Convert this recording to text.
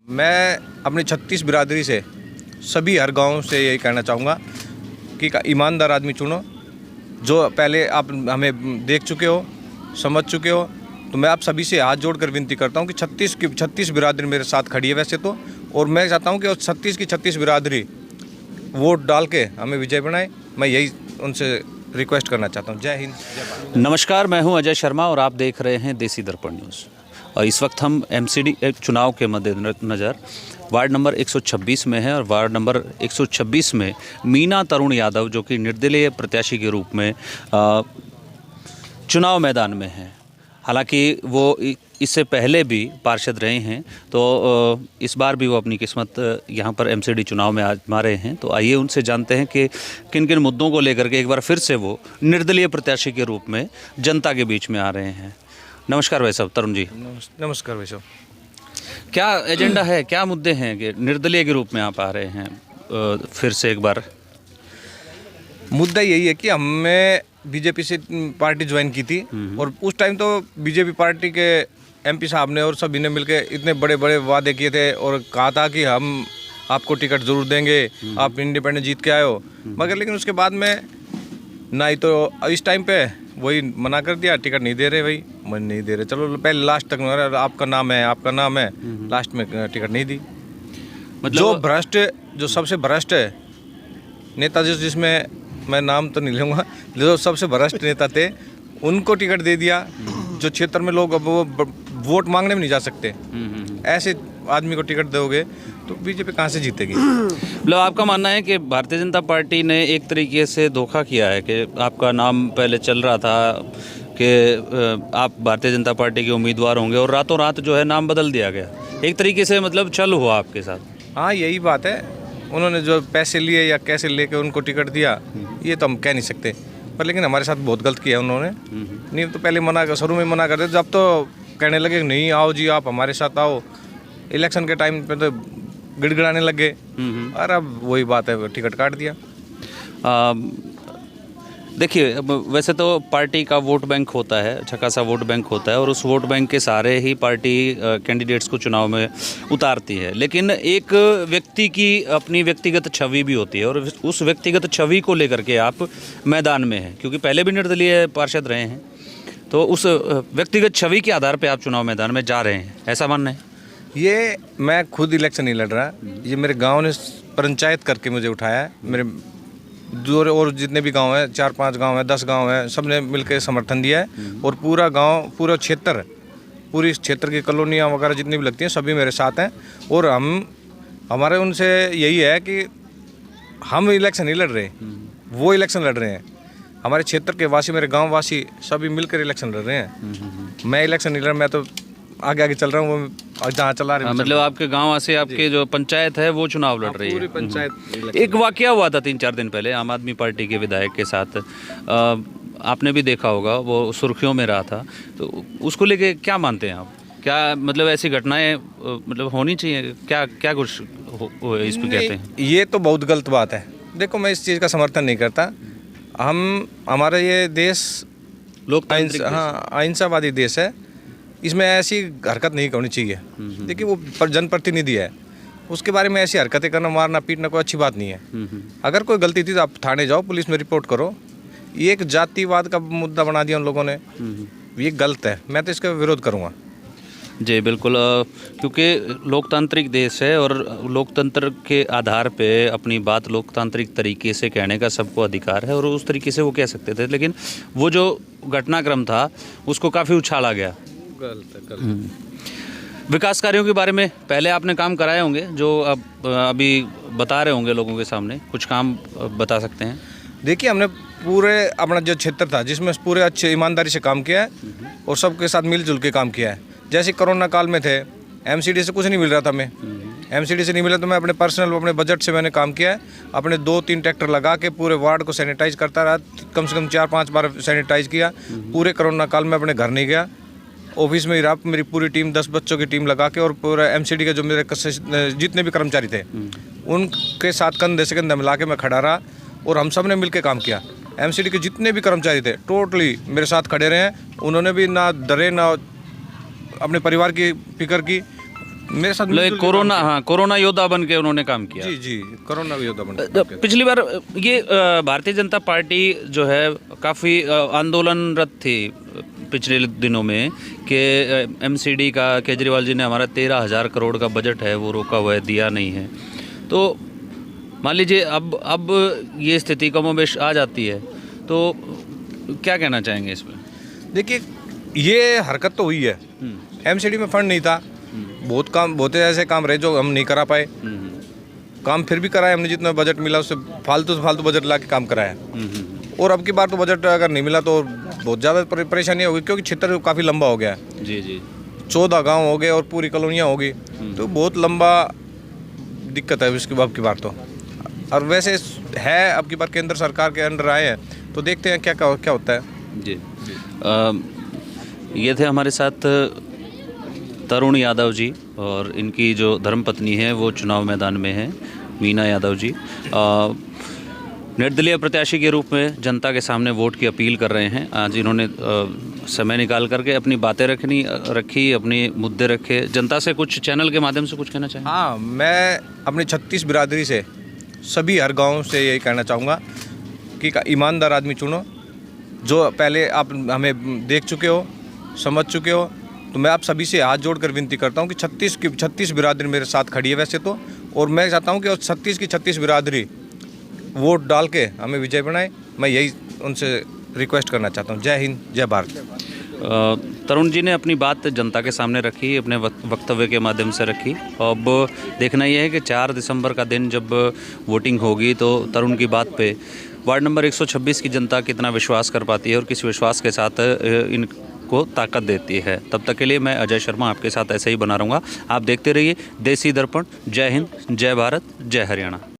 मैं अपनी 36 बिरादरी से सभी हर गांव से यही कहना चाहूँगा कि ईमानदार आदमी चुनो, जो पहले आप हमें देख चुके हो, समझ चुके हो। तो मैं आप सभी से हाथ जोड़कर विनती करता हूँ कि 36 बिरादरी मेरे साथ खड़ी है वैसे तो, और मैं चाहता हूँ कि 36 की 36 बिरादरी वोट डाल के हमें विजय बनाए। मैं यही उनसे रिक्वेस्ट करना चाहता हूँ। जय हिंद, जय भारत। नमस्कार, मैं हूं अजय शर्मा और आप देख रहे हैं देसी दर्पण न्यूज़। और इस वक्त हम एमसीडी चुनाव के मद्देनज़र वार्ड नंबर 126 में है और वार्ड नंबर 126 में मीना तरुण यादव, जो कि निर्दलीय प्रत्याशी के रूप में चुनाव मैदान में हैं। हालांकि वो इससे पहले भी पार्षद रहे हैं, तो इस बार भी वो अपनी किस्मत यहाँ पर एमसीडी चुनाव में आजमा रहे हैं। तो आइए उनसे जानते हैं कि किन किन मुद्दों को लेकर के एक बार फिर से वो निर्दलीय प्रत्याशी के रूप में जनता के बीच में आ रहे हैं। नमस्कार भाई साहब, तरुण जी। नमस्कार भाई साहब। क्या एजेंडा है, क्या मुद्दे हैं कि निर्दलीय के रूप में आप आ रहे हैं फिर से एक बार? मुद्दा यही है कि हमने बीजेपी से पार्टी ज्वाइन की थी और उस टाइम तो बीजेपी पार्टी के एमपी साहब ने और सभी ने मिलकर इतने बड़े बड़े वादे किए थे और कहा था कि हम आपको टिकट ज़रूर देंगे, आप इंडिपेंडेंट जीत के आए हो। मगर लेकिन उसके बाद में ना ही तो इस टाइम पे वही मना कर दिया, टिकट नहीं दे रहे भाई, मन नहीं दे रहे। चलो पहले लास्ट तक आपका नाम है, आपका नाम है, लास्ट में टिकट नहीं दी। मतलब जो भ्रष्ट, जो सबसे भ्रष्ट है नेता, जिसमें मैं नाम तो नहीं लूँगा, जो सबसे भ्रष्ट नेता थे उनको टिकट दे दिया। जो क्षेत्र में लोग अब वो वोट मांगने में नहीं जा सकते, ऐसे आदमी को टिकट दोगे तो बीजेपी कहाँ से जीतेगी? मतलब आपका मानना है कि भारतीय जनता पार्टी ने एक तरीके से धोखा किया है कि आपका नाम पहले चल रहा था कि आप भारतीय जनता पार्टी के उम्मीदवार होंगे और रातों रात जो है नाम बदल दिया गया, एक तरीके से मतलब छल हुआ आपके साथ? हाँ, यही बात है। उन्होंने जो पैसे लिए या कैसे लेके उनको टिकट दिया, ये तो हम कह नहीं सकते, पर लेकिन हमारे साथ बहुत गलत किया उन्होंने। नहीं तो पहले मना कर, शुरू में मना करते, जब तो कहने लगे नहीं आओ जी, आप हमारे साथ आओ। इलेक्शन के टाइम पे तो गिड़गिड़ाने लग गए और अब वही बात है, टिकट काट दिया। देखिए, वैसे तो पार्टी का वोट बैंक होता है, अच्छा खासा वोट बैंक होता है और उस वोट बैंक के सारे ही पार्टी कैंडिडेट्स को चुनाव में उतारती है, लेकिन एक व्यक्ति की अपनी व्यक्तिगत छवि भी होती है और उस व्यक्तिगत छवि को लेकर के आप मैदान में हैं, क्योंकि पहले भी निर्दलीय पार्षद रहे हैं, तो उस व्यक्तिगत छवि के आधार पर आप चुनाव मैदान में जा रहे हैं, ऐसा मानना है? ये मैं खुद इलेक्शन नहीं लड़ रहा, ये मेरे गांव ने पंचायत करके मुझे उठाया है। मेरे दूर और जितने भी गांव हैं, 4-5 गांव हैं, 10 गांव हैं, सब ने मिलकर समर्थन दिया है और पूरा गांव, पूरा क्षेत्र, पूरी क्षेत्र की कॉलोनियाँ वगैरह जितनी भी लगती हैं सभी मेरे साथ हैं। और हमारे उनसे यही है कि हम इलेक्शन नहीं लड़ रहे, वो इलेक्शन लड़ रहे हैं। हमारे क्षेत्र के वासी, मेरे गाँव वासी सभी मिलकर इलेक्शन लड़ रहे हैं। मैं इलेक्शन नहीं लड़ रहा, मैं तो आगे आगे चल रहा हूँ, वो जहाँ चला रहे हैं। मतलब आपके गांव से आपके जो पंचायत है वो चुनाव लड़ रही है, पूरी पंचायत। एक वाकया हुआ था 3-4 दिन पहले आम आदमी पार्टी के विधायक के साथ, आपने भी देखा होगा, वो सुर्खियों में रहा था, तो उसको लेके क्या मानते हैं आप? क्या मतलब ऐसी घटनाएं मतलब होनी चाहिए? क्या कुछ इस पर कहते हैं? ये तो बहुत गलत बात है। देखो, मैं इस चीज़ का समर्थन नहीं करता। हमारा ये देश लोकतांत्रिक, हाँ, अहिंसावादी देश है, इसमें ऐसी हरकत नहीं करनी चाहिए। देखिए, वो जनप्रतिनिधि है, उसके बारे में ऐसी हरकतें करना, मारना पीटना कोई अच्छी बात नहीं है। अगर कोई गलती थी तो आप थाने जाओ, पुलिस में रिपोर्ट करो। ये एक जातिवाद का मुद्दा बना दिया उन लोगों ने, ये गलत है, मैं तो इसका विरोध करूँगा। जी बिल्कुल, क्योंकि लोकतांत्रिक देश है और लोकतंत्र के आधार पे अपनी बात लोकतांत्रिक तरीके से कहने का सबको अधिकार है और उस तरीके से वो कह सकते थे, लेकिन वो जो घटनाक्रम था उसको काफ़ी उछाला गया। विकास कार्यों के बारे में पहले आपने काम कराए होंगे, जो अब अभी बता रहे होंगे लोगों के सामने, कुछ काम बता सकते हैं? देखिए, हमने पूरे अपना जो क्षेत्र था जिसमें पूरे अच्छे ईमानदारी से काम किया है और सबके साथ मिलजुल के काम किया है। जैसे कोरोना काल में थे, एमसीडी से कुछ नहीं मिल रहा था, हमें एमसीडी से नहीं मिला तो मैं अपने पर्सनल, अपने बजट से मैंने काम किया है। अपने 2-3 ट्रैक्टर लगा के पूरे वार्ड को सैनिटाइज करता रहा, कम से कम 4-5 बार सैनिटाइज किया। पूरे कोरोना काल में अपने घर नहीं गया, ऑफिस में ही रहा, मेरी पूरी टीम 10 बच्चों की टीम लगा के, और पूरा एमसीडी के जो मेरे जितने भी कर्मचारी थे उनके साथ कंधे से कंधा मिला के मैं खड़ा रहा और हम सब ने मिल के काम किया। एमसीडी के जितने भी कर्मचारी थे टोटली मेरे साथ खड़े रहे हैं, उन्होंने भी ना डरे, ना अपने परिवार की फिक्र की, मेरे साथ मतलब एक मिलजुल के कोरोना, हाँ, कोरोना योद्धा बन के उन्होंने काम किया। जी जी, कोरोना योद्धा बन के काम किया। पिछली बार ये भारतीय जनता पार्टी जो है काफ़ी आंदोलनरत थी पिछले दिनों में कि एमसीडी का केजरीवाल जी ने हमारा 13,000 करोड़ का बजट है वो रोका हुआ है, दिया नहीं है। तो मान लीजिए अब ये स्थिति कमोबेश आ जाती है, तो क्या कहना चाहेंगे इसमें? देखिए, ये हरकत तो हुई है। एमसीडी में फंड नहीं था, बहुत ऐसे काम रहे जो हम नहीं करा पाए। काम फिर भी कराया हमने, जितना बजट मिला उससे फालतू से फालतू बजट ला के काम कराया। और अब की बार तो बजट अगर नहीं मिला तो बहुत ज़्यादा परेशानी होगी, क्योंकि क्षेत्र काफ़ी लंबा हो गया है। जी जी, 14 गांव हो गए और पूरी कॉलोनियाँ होगी, तो बहुत लंबा दिक्कत है इसकी अब की बार तो। और वैसे है अब की बार केंद्र सरकार के अंडर आए हैं, तो देखते हैं क्या होता है। जी ये थे हमारे साथ तरुण यादव जी, और इनकी जो धर्मपत्नी है वो चुनाव मैदान में है, मीना यादव जी। निर्दलीय प्रत्याशी के रूप में जनता के सामने वोट की अपील कर रहे हैं। आज इन्होंने समय निकाल करके अपनी बातें रखी, अपने मुद्दे रखे। जनता से कुछ चैनल के माध्यम से कुछ कहना चाहेंगे? हाँ, मैं अपनी 36 बिरादरी से सभी हर गांव से यही कहना चाहूँगा कि ईमानदार आदमी चुनो, जो पहले आप हमें देख चुके हो, समझ चुके हो। तो मैं आप सभी से हाथ जोड़कर विनती करता हूँ कि 36 बिरादरी मेरे साथ खड़ी है वैसे तो, और मैं चाहता हूँ कि 36 की 36 बिरादरी वोट डाल के हमें विजय बनाए। मैं यही उनसे रिक्वेस्ट करना चाहता हूँ। जय हिंद, जय भारत। तरुण जी ने अपनी बात जनता के सामने रखी, अपने वक्तव्य के माध्यम से रखी। अब देखना यह है कि 4 दिसंबर का दिन जब वोटिंग होगी तो तरुण की बात पे वार्ड नंबर 126 की जनता कितना विश्वास कर पाती है और किस विश्वास के साथ इनको ताकत देती है। तब तक के लिए मैं अजय शर्मा आपके साथ ऐसे ही बना रहूँगा। आप देखते रहिए देसी दर्पण। जय हिंद, जय भारत, जय हरियाणा।